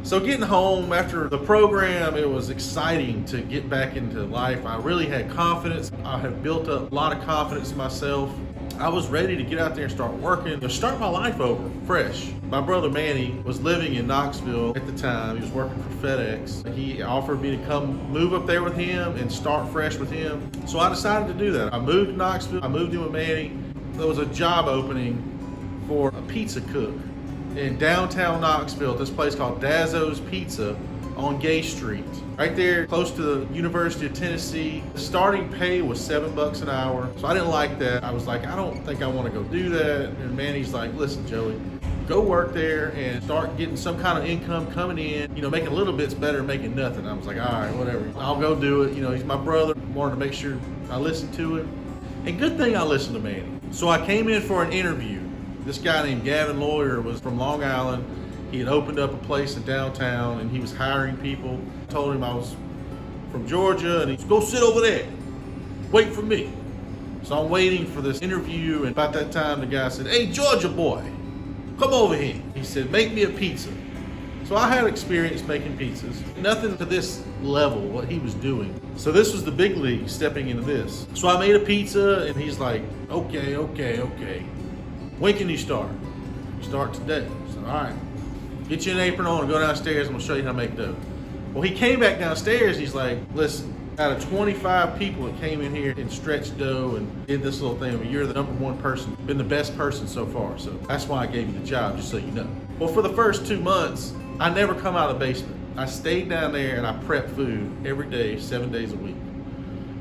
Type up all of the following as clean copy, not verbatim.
So getting home after the program, it was exciting to get back into life. I really had confidence. I have built up a lot of confidence in myself. I was ready to get out there and start working, to start my life over, fresh. My brother Manny was living in Knoxville at the time. He was working for FedEx. He offered me to come move up there with him and start fresh with him. So I decided to do that. I moved to Knoxville. I moved in with Manny. There was a job opening for a pizza cook in downtown Knoxville at this place called Dazzo's Pizza on Gay Street. Right there, close to the University of Tennessee. The starting pay was $7 an hour. So I didn't like that. I was like, I don't think I want to go do that. And Manny's like, listen, Joey, go work there and start getting some kind of income coming in. You know, making a little bit's better than making nothing. I was like, all right, whatever. I'll go do it. You know, he's my brother. Wanted to make sure I listened to him. And good thing I listened to Manny. So I came in for an interview. This guy named Gavin Lawyer was from Long Island. He had opened up a place in downtown and he was hiring people. I told him I was from Georgia and he said, go sit over there. Wait for me. So I'm waiting for this interview, and about that time the guy said, hey, Georgia boy, come over here. He said, make me a pizza. So I had experience making pizzas. Nothing to this level, what he was doing. So this was the big league stepping into this. So I made a pizza and he's like, okay. When can you start? Start today. So all right. Get you an apron on and go downstairs. I'm gonna show you how to make dough. Well, he came back downstairs. He's like, listen, out of 25 people that came in here and stretched dough and did this little thing, but you're the number one person, been the best person so far. So that's why I gave you the job, just so you know. Well, for the first 2 months, I never come out of the basement. I stayed down there and I prepped food every day, 7 days a week.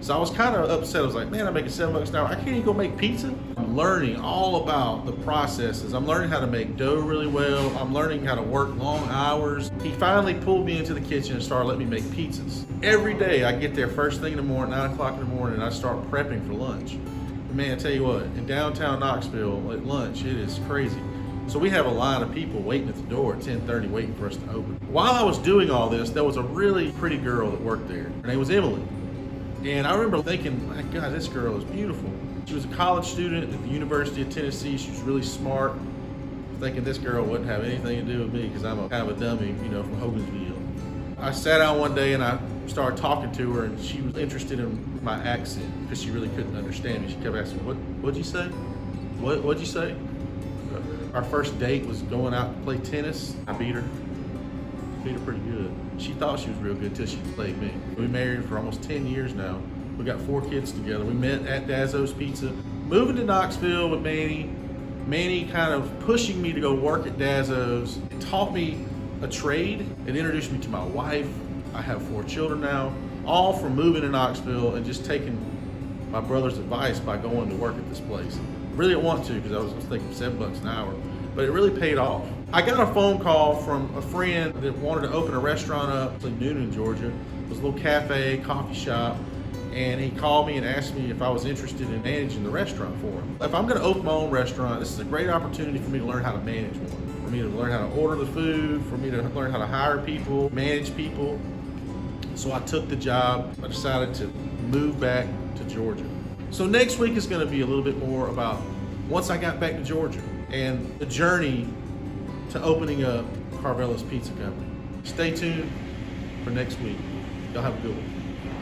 So I was kind of upset. I was like, man, I'm making $7 an hour. I can't even go make pizza. I'm learning all about the processes. I'm learning how to make dough really well. I'm learning how to work long hours. He finally pulled me into the kitchen and started letting me make pizzas. Every day I get there first thing in the morning, 9 o'clock in the morning, and I start prepping for lunch. And man, I tell you what, in downtown Knoxville at lunch, it is crazy. So we have a line of people waiting at the door at 10:30 waiting for us to open. While I was doing all this, there was a really pretty girl that worked there. Her name was Emily. And I remember thinking, my God, this girl is beautiful. She was a college student at the University of Tennessee. She was really smart. Thinking this girl wouldn't have anything to do with me because I'm a kind of a dummy, you know, from Hogansville. I sat down one day and I started talking to her, and she was interested in my accent because she really couldn't understand me. She kept asking, what'd you say? What'd you say? Our first date was going out to play tennis. I beat her pretty good. She thought she was real good until she played me. We married for almost 10 years now. We got 4 kids together. We met at Dazzo's Pizza. Moving to Knoxville with Manny kind of pushing me to go work at Dazzo's. It taught me a trade. It introduced me to my wife. I have 4 children now, all from moving to Knoxville and just taking my brother's advice by going to work at this place. Really didn't want to because I was thinking $7 an hour, but it really paid off. I got a phone call from a friend that wanted to open a restaurant up in Newnan, Georgia. It was a little cafe, coffee shop, and he called me and asked me if I was interested in managing the restaurant for him. If I'm gonna open my own restaurant, this is a great opportunity for me to learn how to manage one, for me to learn how to order the food, for me to learn how to hire people, manage people. So I took the job. I decided to move back to Georgia. So next week is gonna be a little bit more about once I got back to Georgia and the journey to opening up Carvella's Pizza Company. Stay tuned for next week. Y'all have a good one.